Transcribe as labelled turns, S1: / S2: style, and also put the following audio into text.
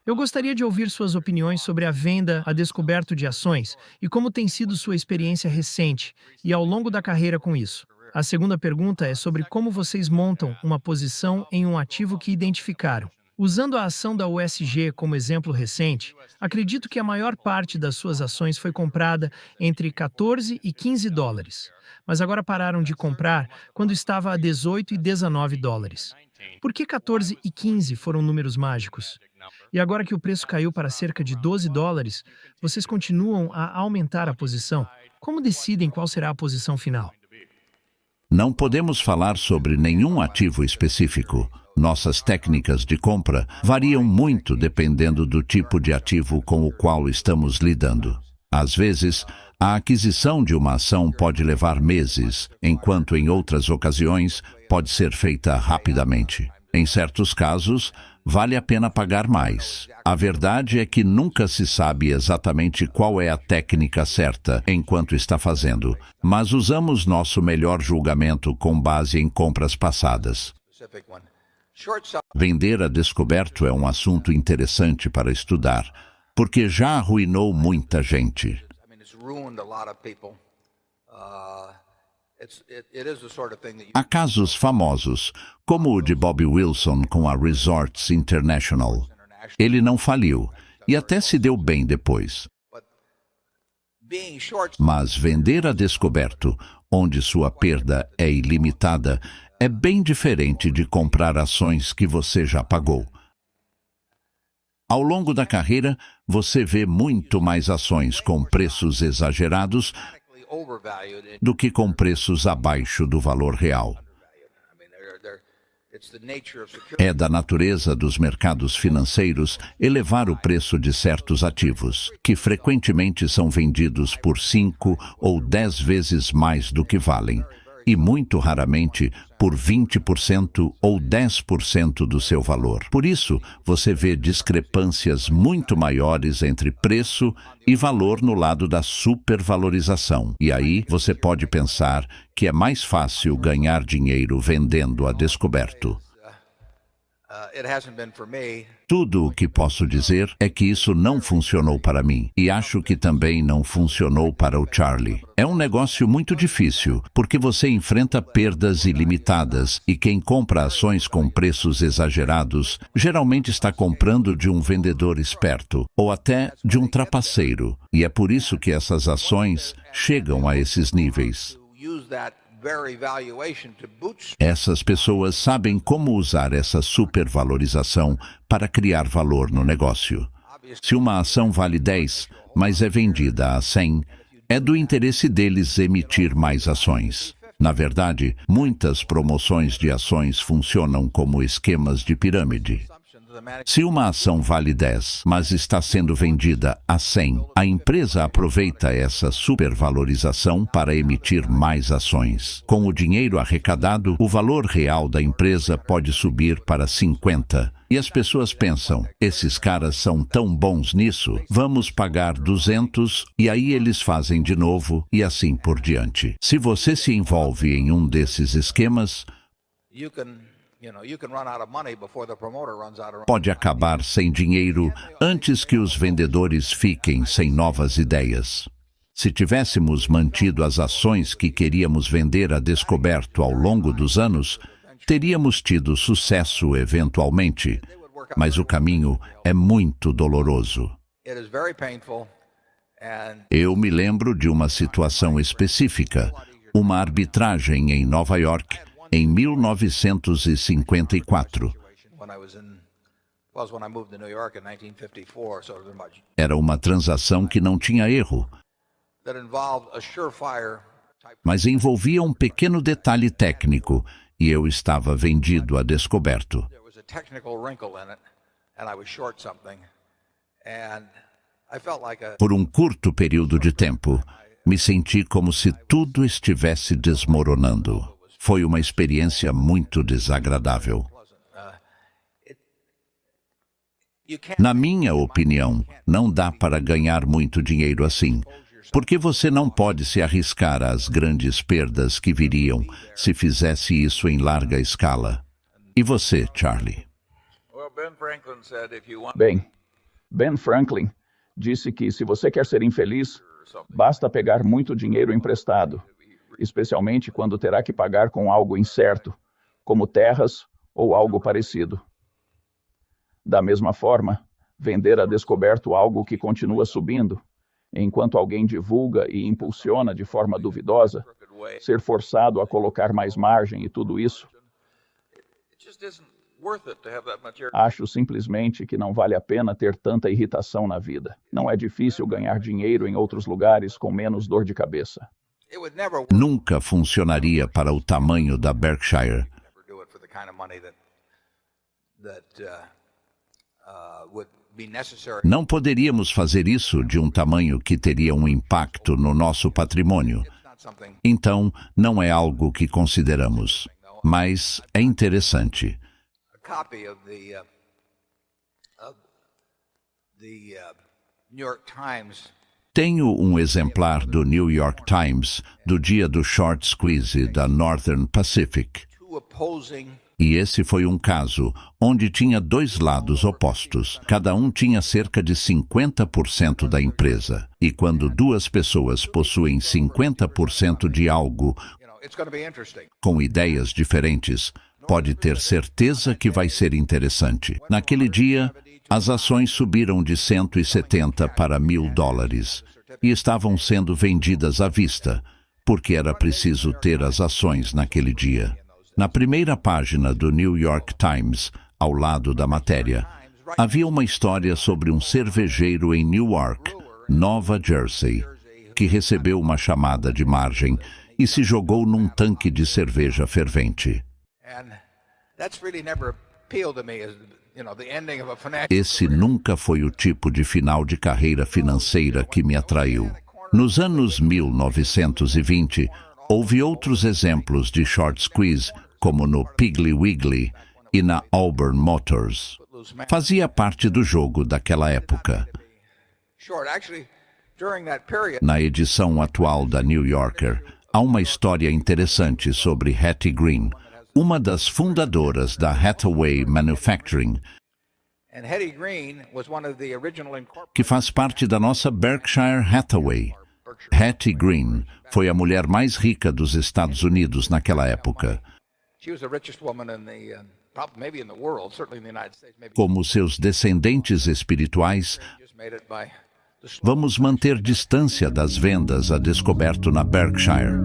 S1: Eu gostaria de ouvir suas opiniões sobre a venda a descoberto de ações e como tem sido sua experiência recente e ao longo da carreira com isso. A segunda pergunta é sobre como vocês montam uma posição em um ativo que identificaram. Usando a ação da USG como exemplo recente, acredito que a maior parte das suas ações foi comprada entre 14 e 15 dólares, mas agora pararam de comprar quando estava a 18 e 19 dólares. Por que 14 e 15 foram números mágicos? E agora que o preço caiu para cerca de 12 dólares, vocês continuam a aumentar a posição. Como decidem qual será a posição final?
S2: Não podemos falar sobre nenhum ativo específico. Nossas técnicas de compra variam muito dependendo do tipo de ativo com o qual estamos lidando. Às vezes, a aquisição de uma ação pode levar meses, enquanto em outras ocasiões pode ser feita rapidamente. Em certos casos, vale a pena pagar mais. A verdade é que nunca se sabe exatamente qual é a técnica certa enquanto está fazendo, mas usamos nosso melhor julgamento com base em compras passadas. Vender a descoberto é um assunto interessante para estudar, porque já arruinou muita gente. Há casos famosos, como o de Bobby Wilson com a Resorts International. Ele não faliu e até se deu bem depois. Mas vender a descoberto, onde sua perda é ilimitada, é bem diferente de comprar ações que você já pagou. Ao longo da carreira, você vê muito mais ações com preços exagerados do que com preços abaixo do valor real. É da natureza dos mercados financeiros elevar o preço de certos ativos, que frequentemente são vendidos por 5 ou 10 vezes mais do que valem, e muito raramente por 20% ou 10% do seu valor. Por isso, você vê discrepâncias muito maiores entre preço e valor no lado da supervalorização. E aí você pode pensar que é mais fácil ganhar dinheiro vendendo a descoberto. Tudo o que posso dizer é que isso não funcionou para mim, e acho que também não funcionou para o Charlie. É um negócio muito difícil, porque você enfrenta perdas ilimitadas, e quem compra ações com preços exagerados geralmente está comprando de um vendedor esperto, ou até de um trapaceiro, e é por isso que essas ações chegam a esses níveis. Essas pessoas sabem como usar essa supervalorização para criar valor no negócio. Se uma ação vale 10, mas é vendida a 100, é do interesse deles emitir mais ações. Na verdade, muitas promoções de ações funcionam como esquemas de pirâmide. Se uma ação vale 10, mas está sendo vendida a 100, a empresa aproveita essa supervalorização para emitir mais ações. Com o dinheiro arrecadado, o valor real da empresa pode subir para 50. E as pessoas pensam, esses caras são tão bons nisso, vamos pagar 200 e aí eles fazem de novo e assim por diante. Se você se envolve em um desses esquemas, pode acabar sem dinheiro antes que os vendedores fiquem sem novas ideias. Se tivéssemos mantido as ações que queríamos vender a descoberto ao longo dos anos, teríamos tido sucesso eventualmente, mas o caminho é muito doloroso. Eu me lembro de uma situação específica, uma arbitragem em Nova York, em 1954. Era uma transação que não tinha erro, mas envolvia um pequeno detalhe técnico, e eu estava vendido a descoberto. Por um curto período de tempo, me senti como se tudo estivesse desmoronando. Foi uma experiência muito desagradável. Na minha opinião, não dá para ganhar muito dinheiro assim, porque você não pode se arriscar às grandes perdas que viriam se fizesse isso em larga escala. E você, Charlie?
S3: Bem, Ben Franklin disse que se você quer ser infeliz, basta pegar muito dinheiro emprestado, especialmente quando terá que pagar com algo incerto, como terras ou algo parecido. Da mesma forma, vender a descoberto algo que continua subindo, enquanto alguém divulga e impulsiona de forma duvidosa, ser forçado a colocar mais margem e tudo isso, acho simplesmente que não vale a pena ter tanta irritação na vida. Não é difícil ganhar dinheiro em outros lugares com menos dor de cabeça.
S2: Nunca funcionaria para o tamanho da Berkshire. Não poderíamos fazer isso de um tamanho que teria um impacto no nosso patrimônio. Então, não é algo que consideramos. Mas é interessante. Tenho um exemplar do New York Times do dia do short squeeze da Northern Pacific. E esse foi um caso onde tinha dois lados opostos. Cada um tinha cerca de 50% da empresa. E quando duas pessoas possuem 50% de algo com ideias diferentes, pode ter certeza que vai ser interessante. Naquele dia, as ações subiram de 170 para $1.000 e estavam sendo vendidas à vista, porque era preciso ter as ações naquele dia. Na primeira página do New York Times, ao lado da matéria, havia uma história sobre um cervejeiro em Newark, Nova Jersey, que recebeu uma chamada de margem e se jogou num tanque de cerveja fervente. Esse nunca foi o tipo de final de carreira financeira que me atraiu. Nos anos 1920, houve outros exemplos de short squeeze, como no Piggly Wiggly e na Auburn Motors. Fazia parte do jogo daquela época. Na edição atual da New Yorker, há uma história interessante sobre Hattie Green, uma das fundadoras da Hathaway Manufacturing, que faz parte da nossa Berkshire Hathaway. Hattie Green foi a mulher mais rica dos Estados Unidos naquela época. Como seus descendentes espirituais, vamos manter distância das vendas a descoberto na Berkshire.